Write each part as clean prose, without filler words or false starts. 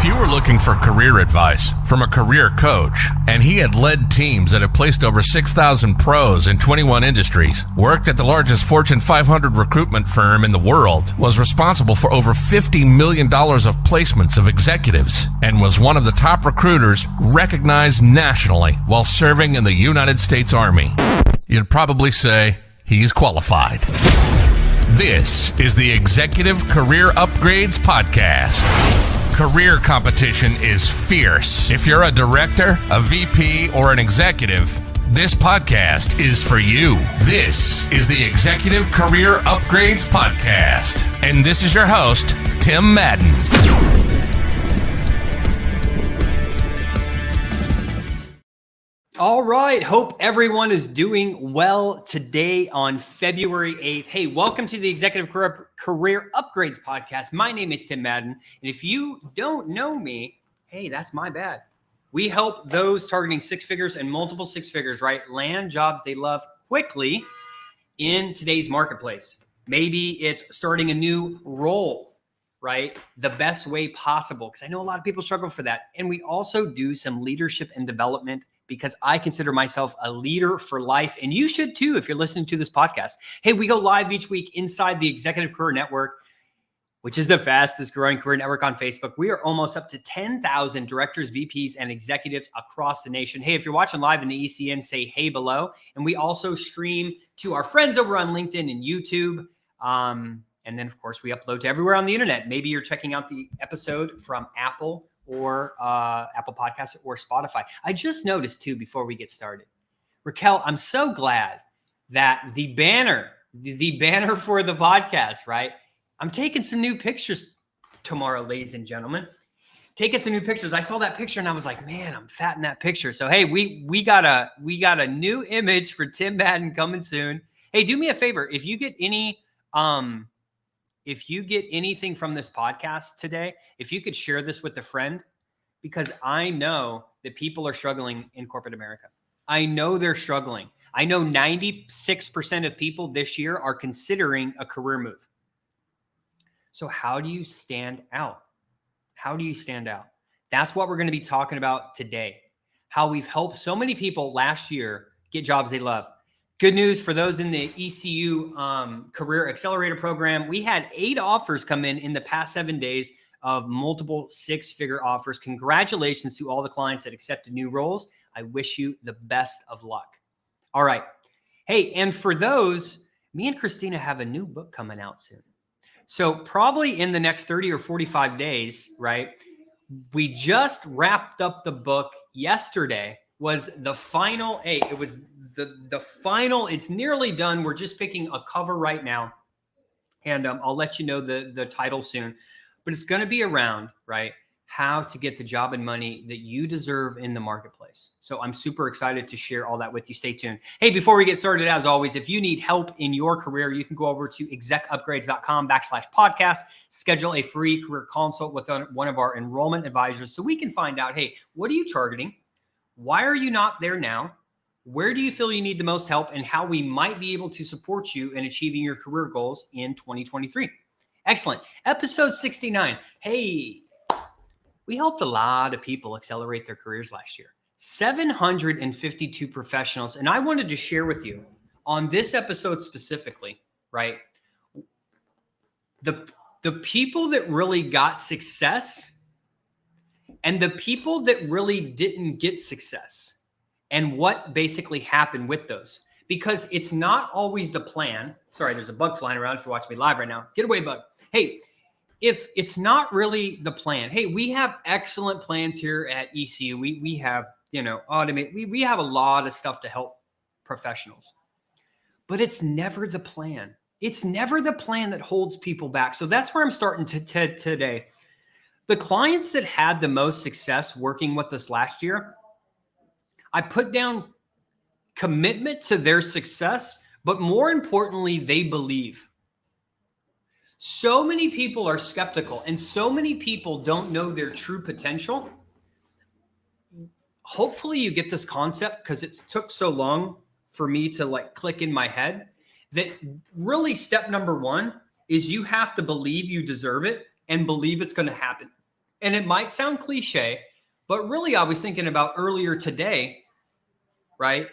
If you were looking for career advice from a career coach, and he had led teams that have placed over 6,000 pros in 21 industries, worked at the largest Fortune 500 recruitment firm in the world, was responsible for over $50 million of placements of executives, and was one of the top recruiters recognized nationally while serving in the United States Army, you'd probably say he's qualified. This is the Executive Career Upgrades Podcast. Career competition is fierce. If you're a director, a VP, or an executive, this podcast is for you. This is the Executive Career Upgrades Podcast. And this is your host, Tim Madden. All right. Hope everyone is doing well today on February 8th. Hey, welcome to the Executive Career Upgrades Podcast. My name is Tim Madden. And if you don't know me, hey, that's my bad. We help those targeting six figures and multiple six figures, right? Land jobs they love quickly in today's marketplace. Maybe it's starting a new role, right? The best way possible. Because I know a lot of people struggle for that. And we also do some leadership and development because I consider myself a leader for life. And you should too, if you're listening to this podcast. Hey, we go live each week inside the Executive Career Network, which is the fastest growing career network on Facebook. We are almost up to 10,000 directors, VPs, and executives across the nation. Hey, if you're watching live in the ECN, say hey below. And we also stream to our friends over on LinkedIn and YouTube. And then, of course, we upload to everywhere on the internet. Maybe you're checking out the episode from Apple or Apple Podcasts or Spotify. I just noticed too, before we get started, Raquel, I'm so glad that the banner for the podcast, right? I'm taking some new pictures tomorrow, ladies and gentlemen. Taking some new pictures. I saw that picture and I was like, man, I'm fat in that picture. So hey, we got a new image for Tim Madden coming soon. Hey, do me a favor. If you get anything from this podcast today, if you could share this with a friend, because I know that people are struggling in corporate America. I know they're struggling. I know 96% of people this year are considering a career move. So how do you stand out? How do you stand out? That's what we're going to be talking about today. How we've helped so many people last year get jobs they love. Good news for those in the ECU Career Accelerator Program. We had 8 offers come in the past 7 days of multiple six-figure offers. Congratulations to all the clients that accepted new roles. I wish you the best of luck. All right. Hey, and for those, me and Christina have a new book coming out soon. So probably in the next 30 or 45 days, right? We just wrapped up the book yesterday. Was the final, it was the final, it's nearly done. We're just picking a cover right now. And I'll let you know the title soon. But it's going to be around, right, how to get the job and money that you deserve in the marketplace. So I'm super excited to share all that with you. Stay tuned. Hey, before we get started, as always, if you need help in your career, you can go over to execupgrades.com/podcast, schedule a free career consult with one of our enrollment advisors so we can find out, hey, what are you targeting? Why are you not there now? Where do you feel you need the most help, and how we might be able to support you in achieving your career goals in 2023. Excellent. Episode 69. Hey, we helped a lot of people accelerate their careers last year. 752 professionals. And I wanted to share with you on this episode specifically, right? The people that really got success and the people that really didn't get success, and what basically happened with those. Because it's not always the plan. Sorry, there's a bug flying around if you're watching me live right now. Get away, bug. Hey, if it's not really the plan, hey, we have excellent plans here at ECU. We have, automate. We have a lot of stuff to help professionals. But it's never the plan. It's never the plan that holds people back. So that's where I'm starting today. The clients that had the most success working with us last year, I put down commitment to their success, but more importantly, they believe. So many people are skeptical and so many people don't know their true potential. Hopefully you get this concept, because it took so long for me to click in my head, that really step number one is you have to believe you deserve it and believe it's going to happen. And it might sound cliche, but really I was thinking about earlier today, right?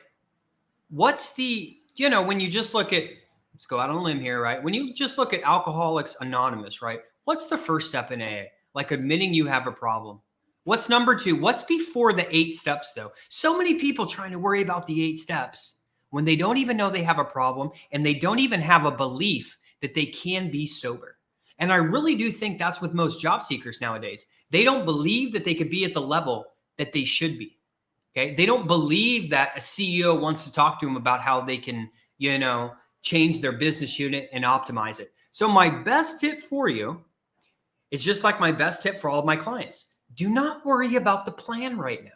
What's the, when you just look at, let's go out on a limb here, right? When you just look at Alcoholics Anonymous, right? What's the first step in AA? Like admitting you have a problem. What's number 2? What's before the 8 steps though? So many people trying to worry about the 8 steps when they don't even know they have a problem and they don't even have a belief that they can be sober. And I really do think that's with most job seekers nowadays. They don't believe that they could be at the level that they should be. Okay. They don't believe that a CEO wants to talk to them about how they can, change their business unit and optimize it. So my best tip for you is just like my best tip for all of my clients. Do not worry about the plan right now.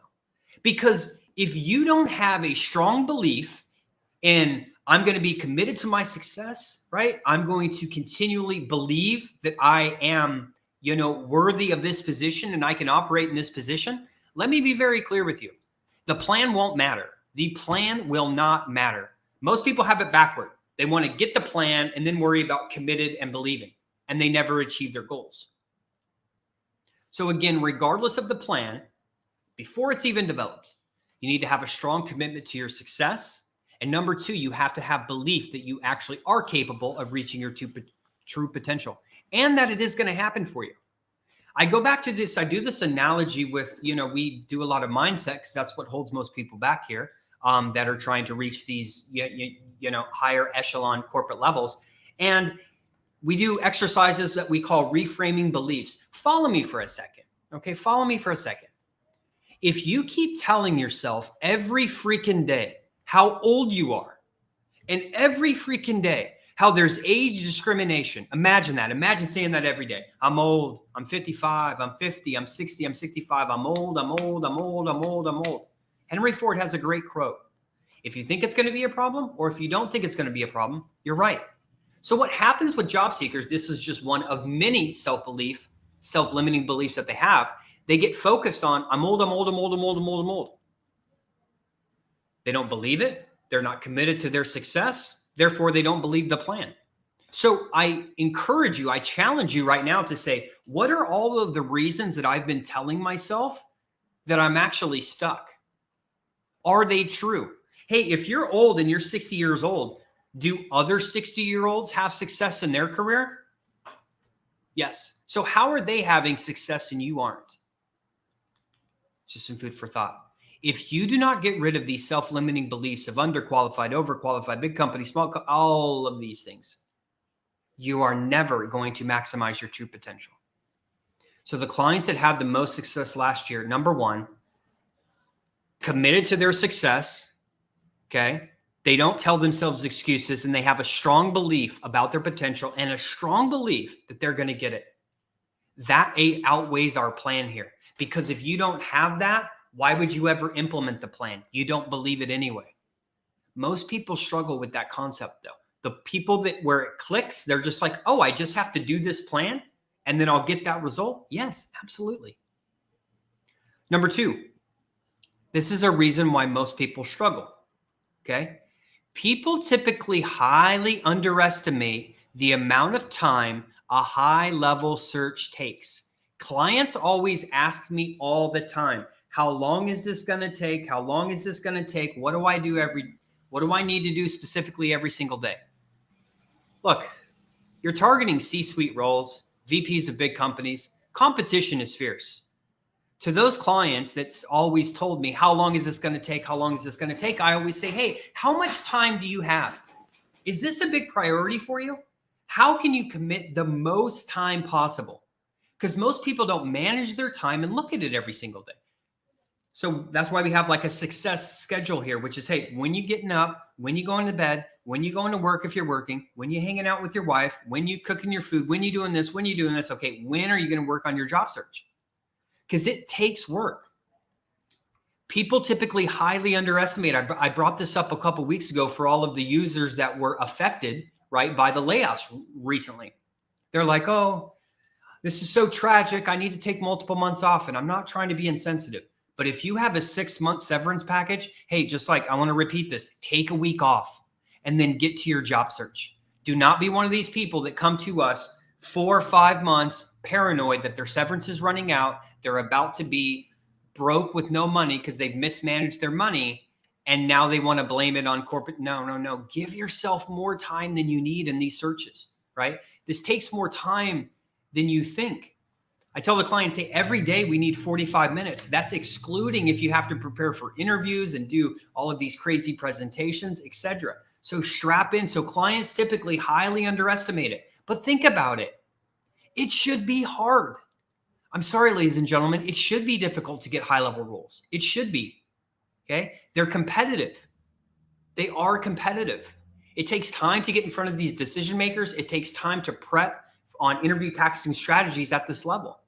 Because if you don't have a strong belief in I'm going to be committed to my success, right? I'm going to continually believe that I am, worthy of this position and I can operate in this position. Let me be very clear with you. The plan won't matter. The plan will not matter. Most people have it backward. They want to get the plan and then worry about committed and believing, and they never achieve their goals. So again, regardless of the plan, before it's even developed, you need to have a strong commitment to your success. And number 2, you have to have belief that you actually are capable of reaching your true potential and that it is going to happen for you. I go back to this. I do this analogy with, we do a lot of mindset because that's what holds most people back here that are trying to reach these, higher echelon corporate levels. And we do exercises that we call reframing beliefs. Follow me for a second. Okay. Follow me for a second. If you keep telling yourself every freaking day how old you are and every freaking day how there's age discrimination. Imagine that. Imagine saying that every day. I'm old. I'm 55. I'm 50. I'm 60. I'm 65. I'm old. I'm old. I'm old. I'm old. I'm old. Henry Ford has a great quote. If you think it's going to be a problem, or if you don't think it's going to be a problem, you're right. So what happens with job seekers, this is just one of many self-belief, self-limiting beliefs that they have. They get focused on, I'm old, I'm old, I'm old, I'm old, I'm old, I'm old. They don't believe it. They're not committed to their success. Therefore, they don't believe the plan. So I encourage you, I challenge you right now to say, what are all of the reasons that I've been telling myself that I'm actually stuck? Are they true? Hey, if you're old and you're 60 years old, do other 60-year-olds have success in their career? Yes. So how are they having success and you aren't? Just some food for thought. If you do not get rid of these self-limiting beliefs of underqualified, overqualified, big company, small, all of these things, you are never going to maximize your true potential. So the clients that had the most success last year, number 1, committed to their success. Okay. They don't tell themselves excuses and they have a strong belief about their potential and a strong belief that they're going to get it. That outweighs our plan here, because if you don't have that, why would you ever implement the plan? You don't believe it anyway. Most people struggle with that concept though. The people that where it clicks, they're just like, oh, I just have to do this plan and then I'll get that result. Yes, absolutely. Number 2, this is a reason why most people struggle. Okay. People typically highly underestimate the amount of time a high level search takes. Clients always ask me all the time, how long is this going to take? How long is this going to take? What do I need to do specifically every single day? Look, you're targeting C-suite roles, VPs of big companies. Competition is fierce. To those clients that's always told me, how long is this going to take? How long is this going to take? I always say, hey, how much time do you have? Is this a big priority for you? How can you commit the most time possible? Because most people don't manage their time and look at it every single day. So that's why we have like a success schedule here, which is, hey, when you getting up, when you going to bed, when you going to work if you're working, when you hanging out with your wife, when you cooking your food, when you doing this, when you doing this, okay, when are you going to work on your job search? Because it takes work. People typically highly underestimate. I brought this up a couple of weeks ago for all of the users that were affected, right, by the layoffs recently. They're like, oh, this is so tragic. I need to take multiple months off. And I'm not trying to be insensitive. But if you have a 6-month severance package, hey, just like I want to repeat this, take a week off and then get to your job search. Do not be one of these people that come to us 4 or 5 months, paranoid that their severance is running out. They're about to be broke with no money because they've mismanaged their money. And now they want to blame it on corporate. No. Give yourself more time than you need in these searches, right? This takes more time than you think. I tell the clients, hey, every day we need 45 minutes. That's excluding if you have to prepare for interviews and do all of these crazy presentations, etc. So strap in. So clients typically highly underestimate it. But think about it. It should be hard. I'm sorry, ladies and gentlemen, it should be difficult to get high-level roles. It should be, okay? They're competitive. They are competitive. It takes time to get in front of these decision makers. It takes time to prep on interview tactics and strategies at this level.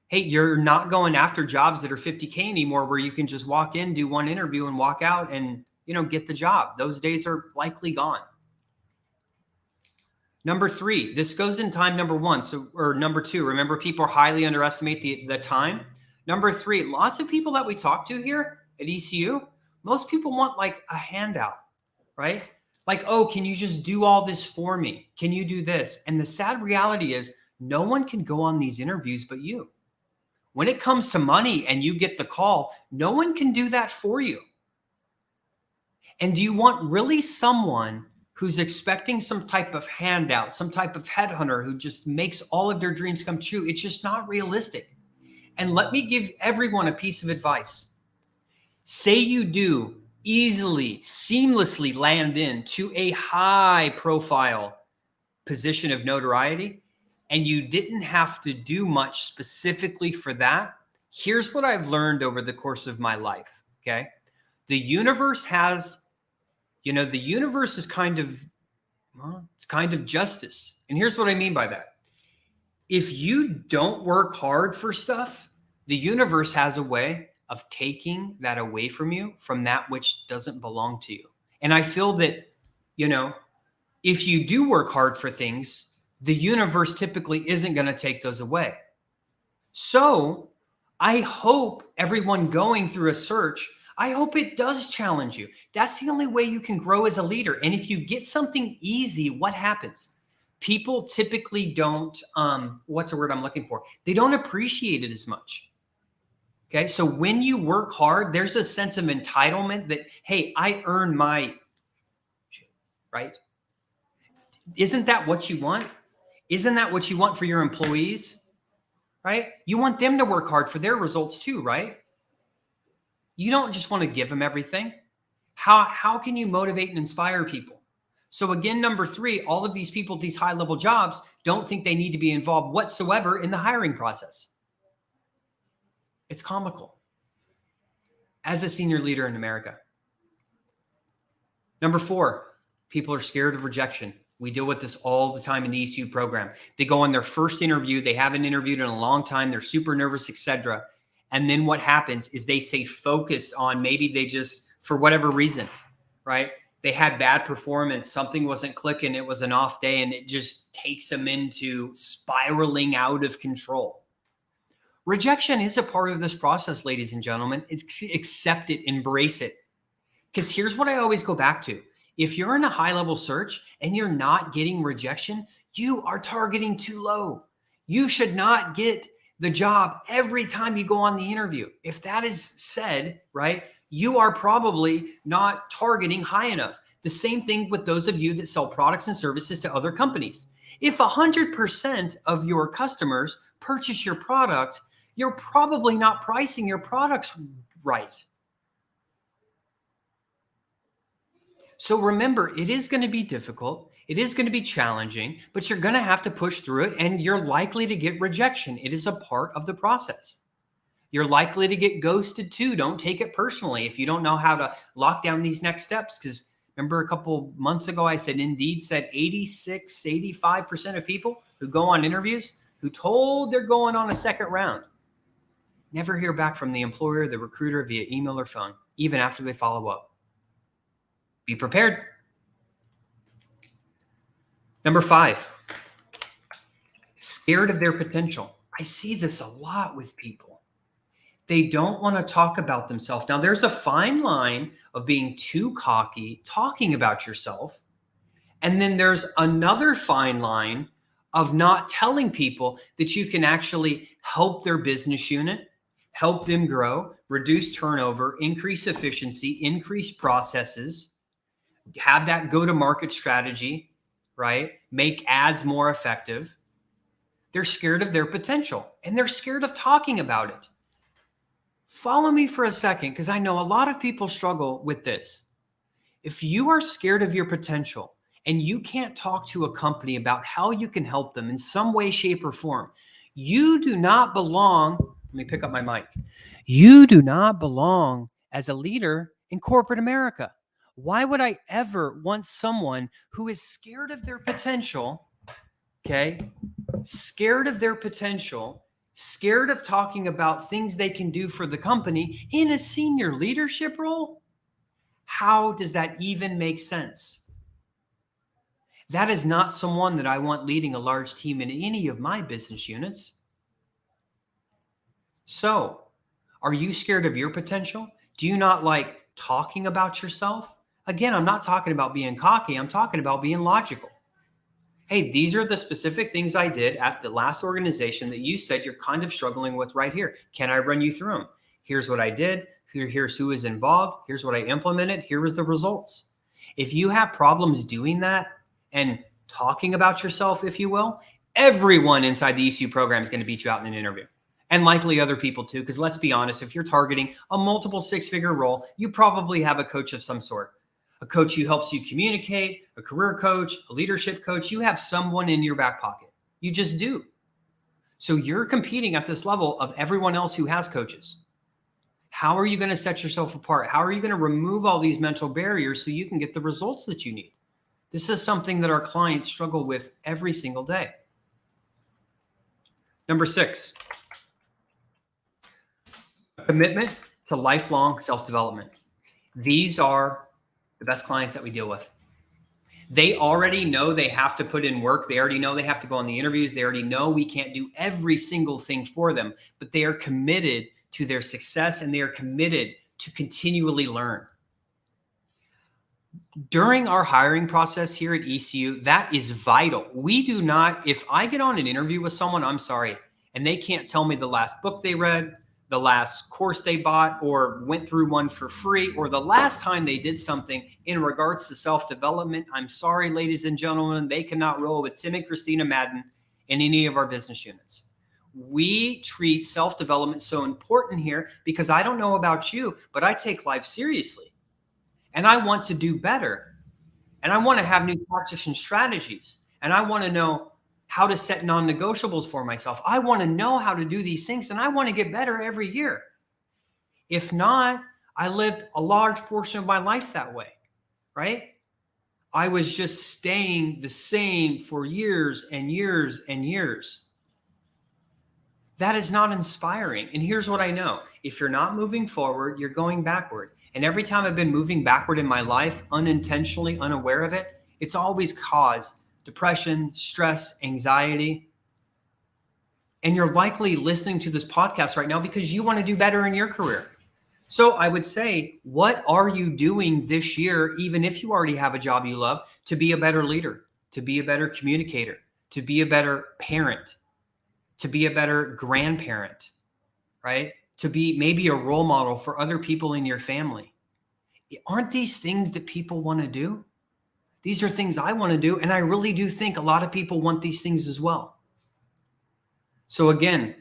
Hey, you're not going after jobs that are 50K anymore where you can just walk in, do one interview and walk out and, get the job. Those days are likely gone. Number 3, this goes in time number 1. Or number 2, remember people highly underestimate the time. Number 3, lots of people that we talk to here at ECU, most people want like a handout, right? Like, oh, can you just do all this for me? Can you do this? And the sad reality is no one can go on these interviews but you. When it comes to money and you get the call, no one can do that for you. And do you want really someone who's expecting some type of handout, some type of headhunter who just makes all of their dreams come true? It's just not realistic. And let me give everyone a piece of advice. Say you do easily, seamlessly land into a high profile position of notoriety, and you didn't have to do much specifically for that. Here's what I've learned over the course of my life, okay? The universe has, the universe is it's kind of justice. And here's what I mean by that. If you don't work hard for stuff, the universe has a way of taking that away from you, from that which doesn't belong to you. And I feel that, if you do work hard for things, the universe typically isn't going to take those away. So I hope everyone going through a search, I hope it does challenge you. That's the only way you can grow as a leader. And if you get something easy, what happens? People typically don't, what's the word I'm looking for? They don't appreciate it as much. Okay. So when you work hard, there's a sense of entitlement that, hey, I earn my shit, right? Isn't that what you want? Isn't that what you want for your employees? Right? You want them to work hard for their results too, right? You don't just want to give them everything. How can you motivate and inspire people? So again, number 3, all of these people, these high-level jobs, don't think they need to be involved whatsoever in the hiring process. It's comical. As a senior leader in America. Number 4, people are scared of rejection. We deal with this all the time in the ECU program. They go on their first interview. They haven't interviewed in a long time. They're super nervous, etc. And then what happens is they stay focused on maybe they just, for whatever reason, right? They had bad performance. Something wasn't clicking. It was an off day, and it just takes them into spiraling out of control. Rejection is a part of this process, ladies and gentlemen. Accept it, embrace it. Because here's what I always go back to. If you're in a high-level search and you're not getting rejection, you are targeting too low. You should not get the job every time you go on the interview. If that is said, right, you are probably not targeting high enough. The same thing with those of you that sell products and services to other companies. If 100% of your customers purchase your product, you're probably not pricing your products right. So remember, it is going to be difficult. It is going to be challenging, but you're going to have to push through it, and you're likely to get rejection. It is a part of the process. You're likely to get ghosted too. Don't take it personally if you don't know how to lock down these next steps. Because remember a couple months ago, I said Indeed said 85% of people who go on interviews who told they're going on a second round never hear back from the employer, the recruiter via email or phone, even after they follow up. Be prepared. Number 5, scared of their potential. I see this a lot with people. They don't want to talk about themselves. Now, there's a fine line of being too cocky, talking about yourself. And then there's another fine line of not telling people that you can actually help their business unit, help them grow, reduce turnover, increase efficiency, increase processes, have that go-to-market strategy, right? Make ads more effective. They're scared of their potential and they're scared of talking about it. Follow me for a second, because I know a lot of people struggle with this. If you are scared of your potential and you can't talk to a company about how you can help them in some way, shape, or form, you do not belong. Let me pick up my mic. You do not belong as a leader in corporate America. Why would I ever want someone who is scared of their potential, okay? Scared of their potential, scared of talking about things they can do for the company in a senior leadership role? How does that even make sense? That is not someone that I want leading a large team in any of my business units. So, are you scared of your potential? Do you not like talking about yourself? Again, I'm not talking about being cocky. I'm talking about being logical. Hey, these are the specific things I did at the last organization that you said you're kind of struggling with right here. Can I run you through them? Here's what I did. Here's who is involved. Here's what I implemented. Here was the results. If you have problems doing that and talking about yourself, if you will, everyone inside the ECU program is going to beat you out in an interview. And likely other people too, because let's be honest, if you're targeting a multiple six-figure role, you probably have a coach of some sort. A coach who helps you communicate, a career coach, a leadership coach. You have someone in your back pocket. You just do. So you're competing at this level of everyone else who has coaches. How are you going to set yourself apart? How are you going to remove all these mental barriers so you can get the results that you need? This is something that our clients struggle with every single day. Number 6, commitment to lifelong self-development. These are the best clients that we deal with. They already know they have to put in work. They already know they have to go on the interviews. They already know we can't do every single thing for them, but they are committed to their success and they are committed to continually learn. During our hiring process here at ECU, that is vital. We do not, if I get on an interview with someone, I'm sorry, and they can't tell me the last book they read, the last course they bought or went through one for free, or the last time they did something in regards to self-development, I'm sorry, ladies and gentlemen, they cannot roll with Tim and Christina Madden in any of our business units. We treat self-development so important here because I don't know about you, but I take life seriously and I want to do better. And I want to have new tactics and strategies. And I want to know how to set non-negotiables for myself. I want to know how to do these things and I want to get better every year. If not, I lived a large portion of my life that way, right? I was just staying the same for years and years and years. That is not inspiring. And here's what I know. If you're not moving forward, you're going backward. And every time I've been moving backward in my life, unintentionally, unaware of it, it's always caused depression, stress, anxiety. And you're likely listening to this podcast right now because you want to do better in your career. So I would say, what are you doing this year, even if you already have a job you love, to be a better leader, to be a better communicator, to be a better parent, to be a better grandparent, right? To be maybe a role model for other people in your family? Aren't these things that people want to do? These are things I want to do. And I really do think a lot of people want these things as well. So again,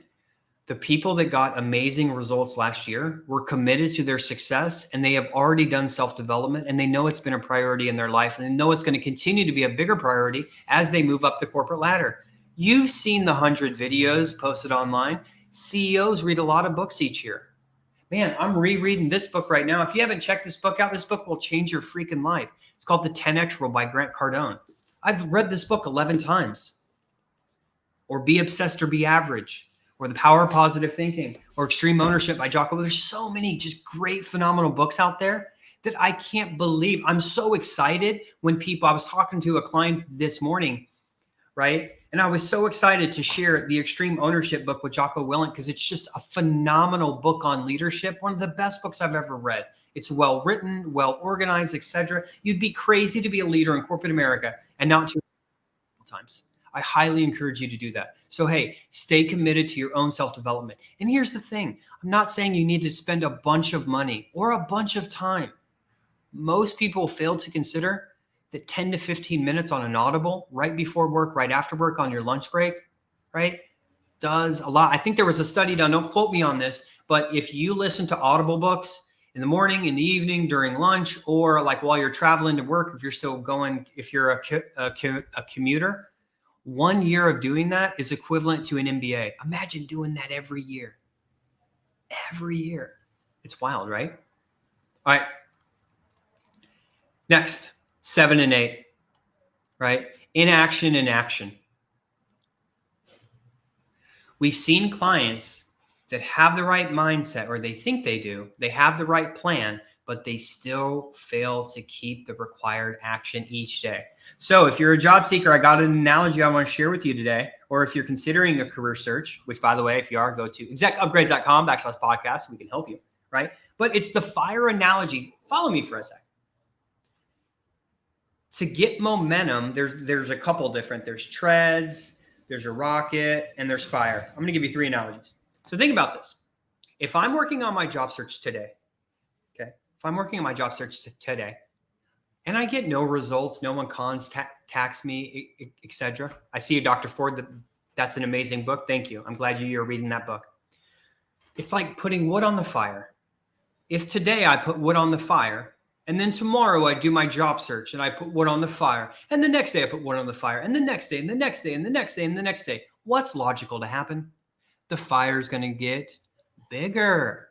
the people that got amazing results last year were committed to their success and they have already done self-development and they know it's been a priority in their life and they know it's going to continue to be a bigger priority as they move up the corporate ladder. You've seen the 100 videos posted online. CEOs read a lot of books each year. Man, I'm rereading this book right now. If you haven't checked this book out, this book will change your freaking life. It's called The 10X Rule by Grant Cardone. I've read this book 11 times. Or Be Obsessed or Be Average, or The Power of Positive Thinking, or Extreme Ownership by Jocko. There's so many just great, phenomenal books out there that I can't believe. I'm so excited when I was talking to a client this morning, right? And I was so excited to share the Extreme Ownership book with Jocko Willink because it's just a phenomenal book on leadership. One of the best books I've ever read. It's well written, well organized, etc. You'd be crazy to be a leader in corporate America and not to times. I highly encourage you to do that. So, hey, stay committed to your own self-development. And here's the thing. I'm not saying you need to spend a bunch of money or a bunch of time. Most people fail to consider that 10 to 15 minutes on an Audible right before work, right after work, on your lunch break, right, does a lot. I think there was a study done, don't quote me on this, but if you listen to Audible books in the morning, in the evening, during lunch, or like while you're traveling to work, if you're still going, if you're a commuter, 1 year of doing that is equivalent to an MBA. Imagine doing that every year. Every year. It's wild, right? All right. Next, 7 and 8, right? Inaction and action. We've seen clients that have the right mindset, or they think they do, they have the right plan, but they still fail to keep the required action each day. So if you're a job seeker, I got an analogy I want to share with you today. Or if you're considering a career search, which by the way, if you are, go to execupgrades.com/podcast. We can help you, right? But it's the fire analogy. Follow me for a sec. To get momentum, there's a couple different, there's treads, there's a rocket, and there's fire. I'm going to give you 3 analogies. So think about this. If I'm working on my job search today, okay, if I'm working on my job search today, and I get no results, no one contacts me, etc. I see you, Dr. Ford. That's an amazing book. Thank you. I'm glad you're reading that book. It's like putting wood on the fire. If today I put wood on the fire, and then tomorrow I do my job search and I put wood on the fire, and the next day I put wood on the fire, and the next day, and the next day, and the next day, and the next day, what's logical to happen? The fire is going to get bigger.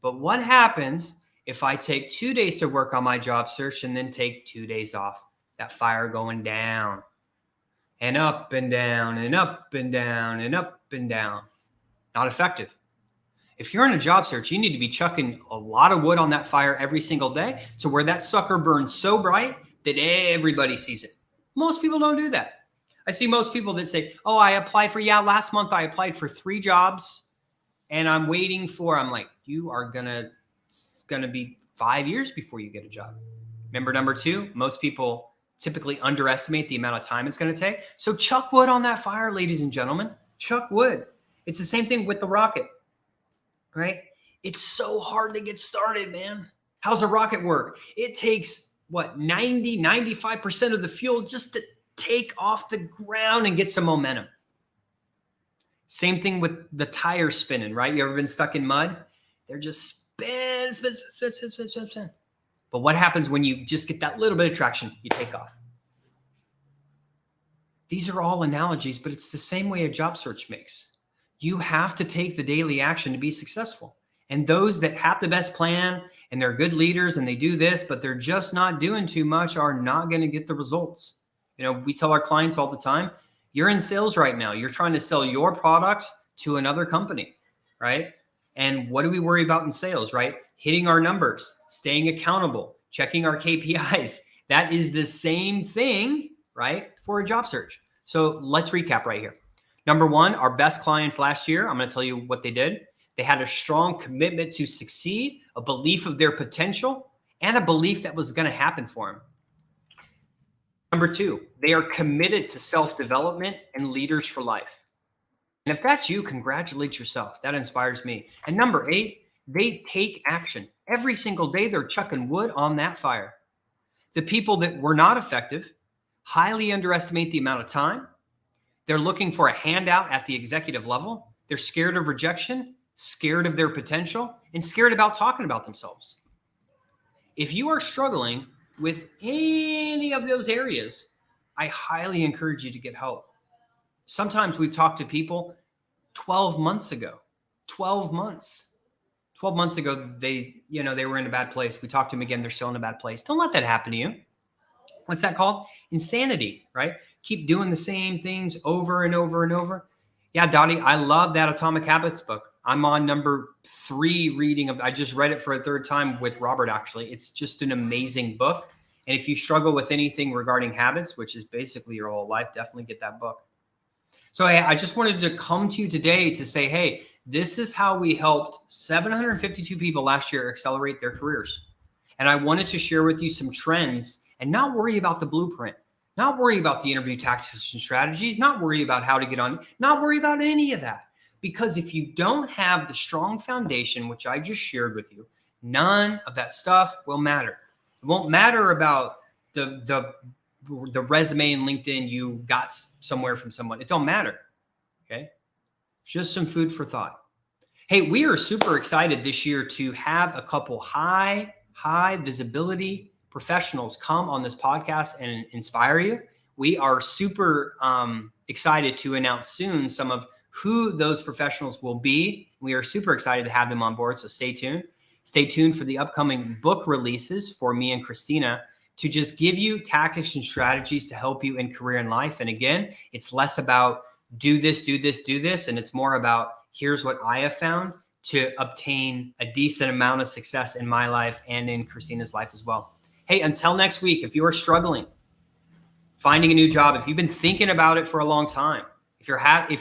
But what happens if I take 2 days to work on my job search and then take 2 days off? That fire going down and up and down and up and down and up and down. Not effective. If you're in a job search, you need to be chucking a lot of wood on that fire every single day to where that sucker burns so bright that everybody sees it. Most people don't do that. I see most people that say, oh, I applied for, last month I applied for 3 jobs and I'm waiting for, I'm like, it's going to be 5 years before you get a job. Remember, number 2, most people typically underestimate the amount of time it's going to take. So chuck wood on that fire, ladies and gentlemen. Chuck wood. It's the same thing with the rocket, right? It's so hard to get started, man. How's a rocket work? It takes, 95% of the fuel just to take off the ground and get some momentum. Same thing with the tires spinning, right? You ever been stuck in mud? They're just spin. But what happens when you just get that little bit of traction? You take off. These are all analogies, but it's the same way a job search makes. You have to take the daily action to be successful. And those that have the best plan and they're good leaders and they do this, but they're just not doing too much, are not going to get the results. We tell our clients all the time, you're in sales right now. You're trying to sell your product to another company, right? And what do we worry about in sales, right? Hitting our numbers, staying accountable, checking our KPIs. That is the same thing, right, for a job search. So let's recap right here. Number 1, our best clients last year, I'm going to tell you what they did. They had a strong commitment to succeed, a belief of their potential, and a belief that was going to happen for them. Number 2, they are committed to self-development and leaders for life. And if that's you, congratulate yourself. That inspires me. And number 8, they take action. Every single day, they're chucking wood on that fire. The people that were not effective highly underestimate the amount of time. They're looking for a handout at the executive level. They're scared of rejection, scared of their potential, and scared about talking about themselves. If you are struggling with any of those areas, I highly encourage you to get help. Sometimes we've talked to people 12 months ago, 12 months ago, they were in a bad place. We talked to them again. They're still in a bad place. Don't let that happen to you. What's that called? Insanity, right? Keep doing the same things over and over and over. Yeah, Dottie, I love that Atomic Habits book. I'm on number 3 reading I just read it for a 3rd time with Robert, actually. It's just an amazing book. And if you struggle with anything regarding habits, which is basically your whole life, definitely get that book. So I just wanted to come to you today to say, hey, this is how we helped 752 people last year accelerate their careers. And I wanted to share with you some trends and not worry about the blueprint. Not worry about the interview tactics and strategies, not worry about how to get on, not worry about any of that. Because if you don't have the strong foundation, which I just shared with you, none of that stuff will matter. It won't matter about the resume and LinkedIn you got somewhere from someone. It don't matter. Okay. Just some food for thought. Hey, we are super excited this year to have a couple high visibility professionals come on this podcast and inspire you. We are super excited to announce soon some of who those professionals will be. We are super excited to have them on board. So stay tuned. Stay tuned for the upcoming book releases for me and Christina to just give you tactics and strategies to help you in career and life. And again, it's less about do this, and it's more about here's what I have found to obtain a decent amount of success in my life and in Christina's life as well. Hey, until next week, if you are struggling finding a new job, if you've been thinking about it for a long time, if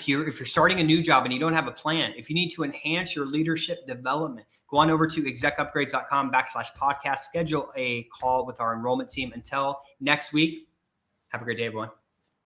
you're starting a new job and you don't have a plan, if you need to enhance your leadership development, go on over to execupgrades.com/podcast, schedule a call with our enrollment team. Until next week, have a great day, everyone.